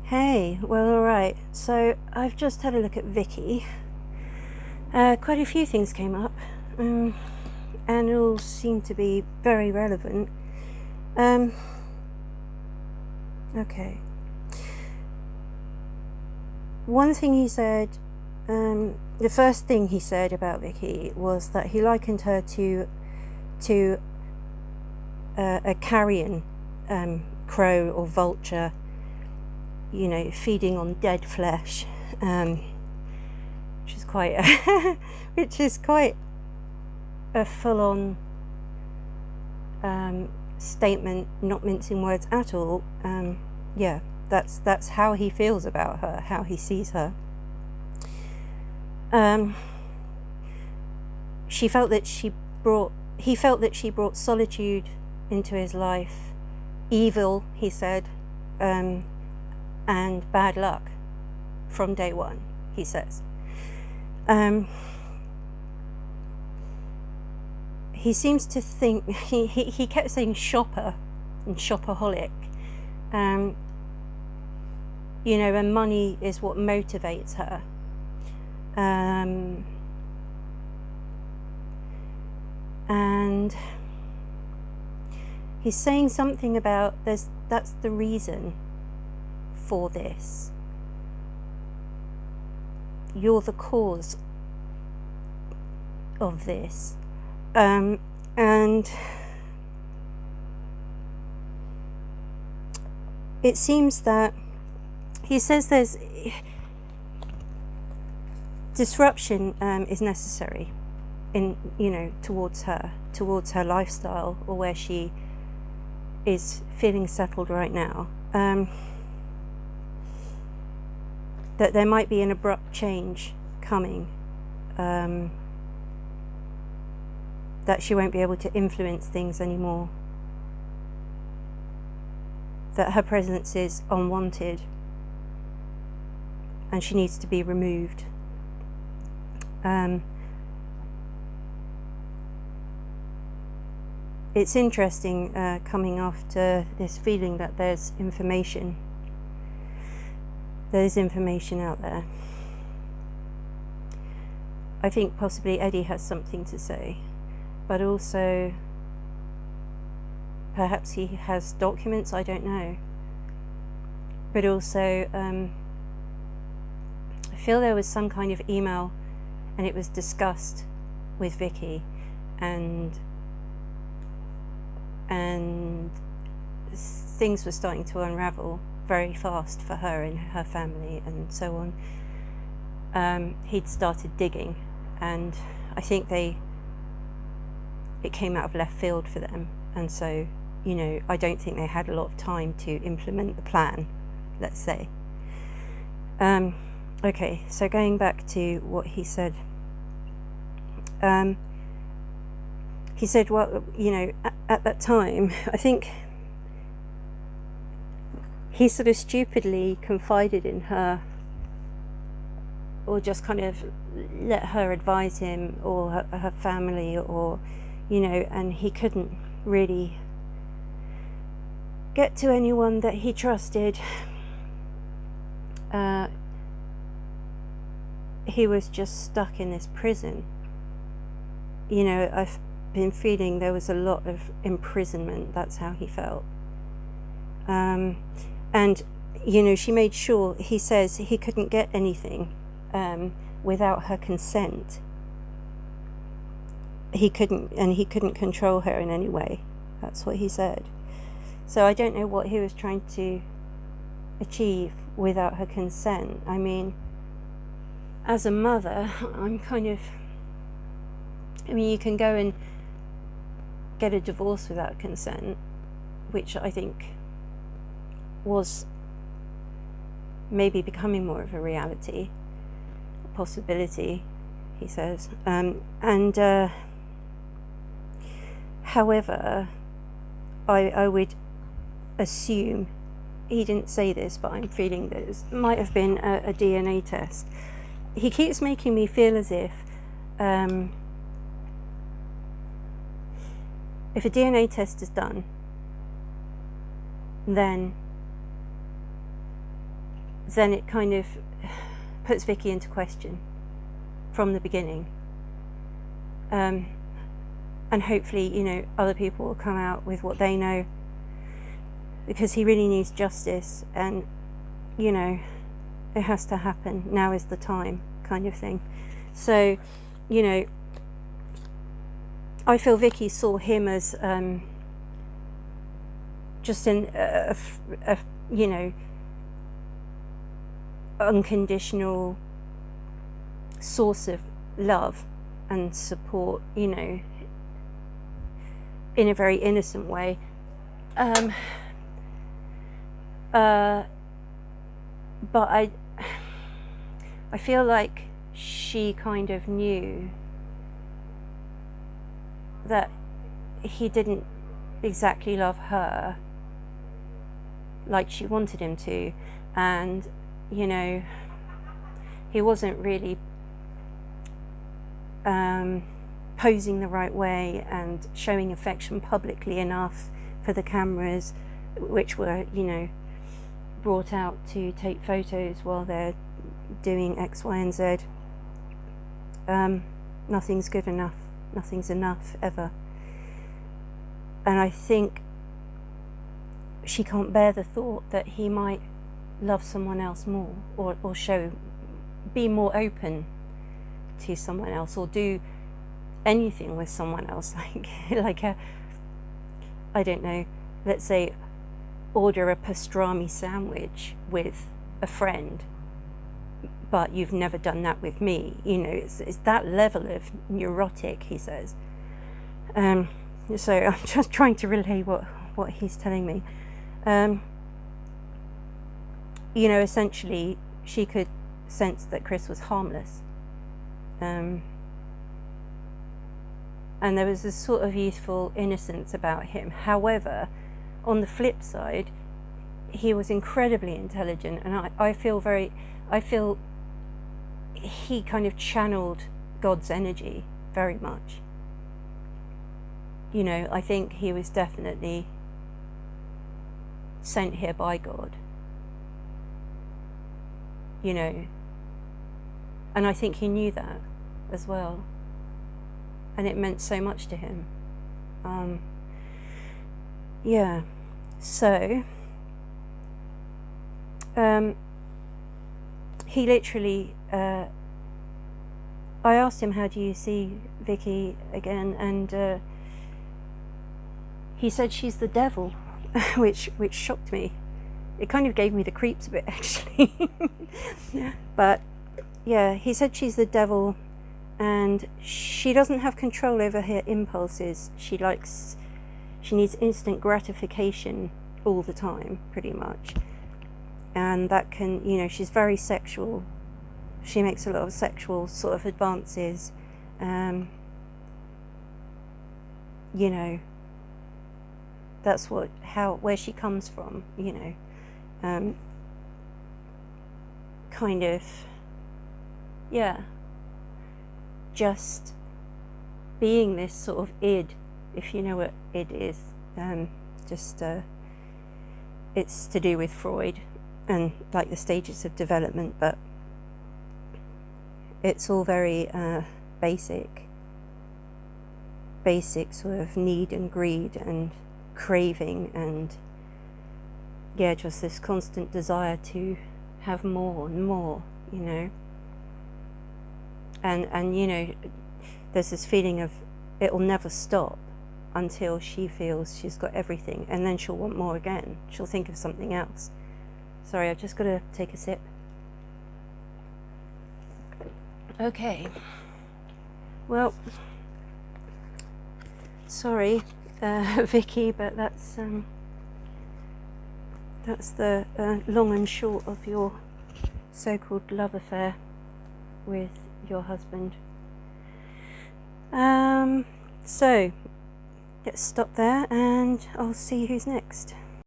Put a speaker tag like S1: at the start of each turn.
S1: Hey, well, alright. So I've just had a look at Vicky. Quite a few things came up, and all seem to be very relevant. Okay. One thing he said, the first thing he said about Vicky was that he likened her to a carrion crow or vulture, feeding on dead flesh, which is quite a full-on statement, not mincing words at all. Yeah, that's how he feels about her, how he sees her. He felt that she brought solitude into his life, evil, he said, and bad luck from day one, he says. He seems to think, he kept saying shopper and shopaholic, and money is what motivates her. And he's saying something about that's the reason for this. You're the cause of this. And it seems that he says there's disruption is necessary in towards her lifestyle, or where she is feeling settled right now. That there might be an abrupt change coming, that she won't be able to influence things anymore, that her presence is unwanted and she needs to be removed. It's interesting, coming after this feeling that there's information out there. I think possibly Eddie has something to say, but also perhaps he has documents, I don't know. But also I feel there was some kind of email and it was discussed with Vicky, and things were starting to unravel very fast for her and her family and so on. He'd started digging, and I think it came out of left field for them, and so I don't think they had a lot of time to implement the plan, let's say. Okay, so going back to what he said, he said, well, at that time, I think he sort of stupidly confided in her, or just kind of let her advise him, or her family, or and he couldn't really get to anyone that he trusted. He was just stuck in this prison. I've been feeling there was a lot of imprisonment. That's how he felt. And she made sure, he says he couldn't get anything without her consent. He couldn't control her in any way. That's what he said. So I don't know what he was trying to achieve without her consent. I mean, as a mother, you can go and get a divorce without consent, which I think was maybe becoming more of a reality, a possibility, he says. However, I would assume, he didn't say this, but I'm feeling that it might have been a DNA test. He keeps making me feel as if a DNA test is done, then then it kind of puts Vicky into question from the beginning. And hopefully, you know, other people will come out with what they know, because he really needs justice, and, you know, it has to happen. Now is the time, kind of thing. So, you know, I feel Vicky saw him as just a you know, unconditional source of love and support, you know, in a very innocent way. But I feel like she kind of knew that he didn't exactly love her like she wanted him to, and, you know, he wasn't really posing the right way and showing affection publicly enough for the cameras, which were, you know, brought out to take photos while they're doing X, Y, and Z. Nothing's good enough. Nothing's enough, ever. And I think she can't bear the thought that he might love someone else more, or be more open to someone else, or do anything with someone else, like I don't know, let's say order a pastrami sandwich with a friend, but you've never done that with me. You know, it's that level of neurotic, he says. So I'm just trying to relay what he's telling me. You know, essentially she could sense that Chris was harmless, and there was this sort of youthful innocence about him. However, on the flip side, he was incredibly intelligent, and I feel he kind of channeled God's energy very much. You know, I think he was definitely sent here by God, you know, and I think he knew that as well, and it meant so much to him. Yeah, so he literally, I asked him, how do you see Vicky again, and he said she's the devil, which shocked me. It kind of gave me the creeps a bit, actually. But yeah, he said she's the devil, and she doesn't have control over her impulses. She needs instant gratification all the time, pretty much. And that can, you know, she's very sexual. She makes a lot of sexual sort of advances. You know, that's where she comes from, you know. Kind of, yeah, just being this sort of id, if you know what id is. It's to do with Freud and like the stages of development, but it's all very basic sort of need and greed and craving, and yeah, just this constant desire to have more and more, you know. And you know, there's this feeling of it'll never stop until she feels she's got everything, and then she'll want more again. She'll think of something else. Sorry, I've just got to take a sip. Okay. Well, sorry, Vicky, but that's the long and short of your so-called love affair with your husband. So let's stop there, and I'll see who's next.